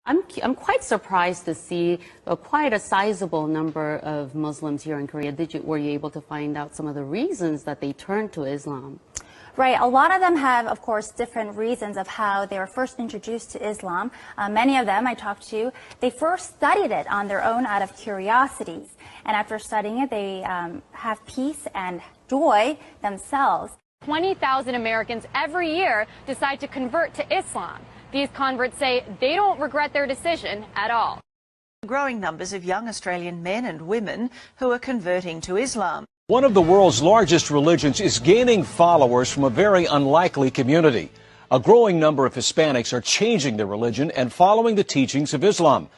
I'm quite surprised to see quite a sizable number of Muslims here in Korea. Were you able to find out some of the reasons that they turned to Islam? Right. A lot of them have, of course, different reasons of how they were first introduced to Islam. Many of them I talked to, they first studied it on their own out of curiosity. And after studying it, they have peace and joy themselves. 20,000 Americans every year decide to convert to Islam. These converts say they don't regret their decision at all. Growing numbers of young Australian men and women who are converting to Islam. One of the world's largest religions is gaining followers from a very unlikely community. A growing number of Hispanics are changing their religion and following the teachings of Islam.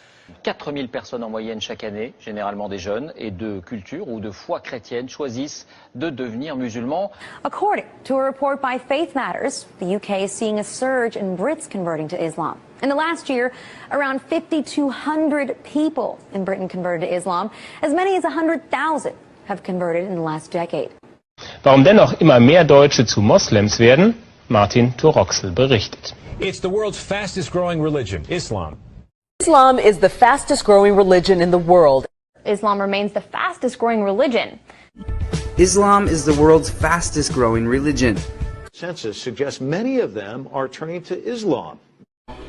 4000 personnes en moyenne chaque année, généralement des jeunes, et de culture ou de foi chrétienne choisissent de devenir musulmans. According to a report by Faith Matters, the UK is seeing a surge in Brits converting to Islam. In the last year, around 5,200 people in Britain converted to Islam. As many as 100,000 have converted in the last decade. Warum dennoch immer mehr Deutsche zu Moslems werden? Martin Toroxel berichtet. It's the world's fastest growing religion, Islam. Islam is the fastest growing religion in the world. Islam remains the fastest growing religion. Islam is the world's fastest growing religion. Census suggests many of them are turning to Islam.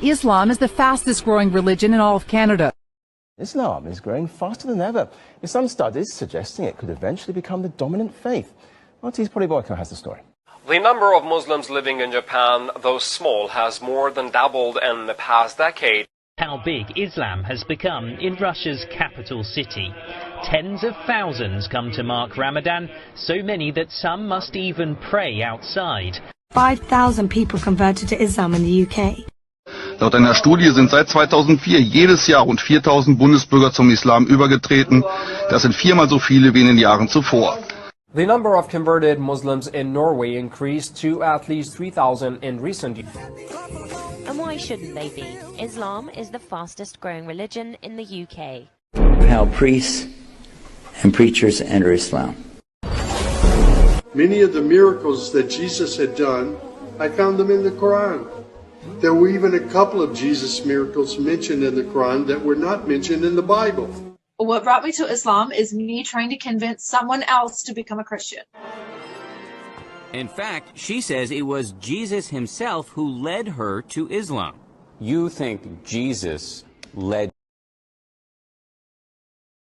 Islam is the fastest growing religion in all of Canada. Islam is growing faster than ever, with some studies suggesting it could eventually become the dominant faith. Marty's Polyboyko has the story. The number of Muslims living in Japan, though small, has more than doubled in the past decade. How big Islam has become in Russia's capital city. Tens of thousands come to mark Ramadan, so many that some must even pray outside. 5,000 people converted to Islam in the UK. Laut einer Studie sind seit 2004 jedes Jahr rund 4.000 Bundesbürger zum Islam übergetreten. Das sind viermal so viele wie in den Jahren zuvor. The number of converted Muslims in Norway increased to at least 3,000 in recent years. And why shouldn't they be? Islam is the fastest growing religion in the UK. How priests and preachers enter Islam. Many of the miracles that Jesus had done, I found them in the Quran. There were even a couple of Jesus miracles mentioned in the Quran that were not mentioned in the Bible. What brought me to Islam is me trying to convince someone else to become a Christian. In fact, she says it was Jesus himself who led her to Islam. You think Jesus led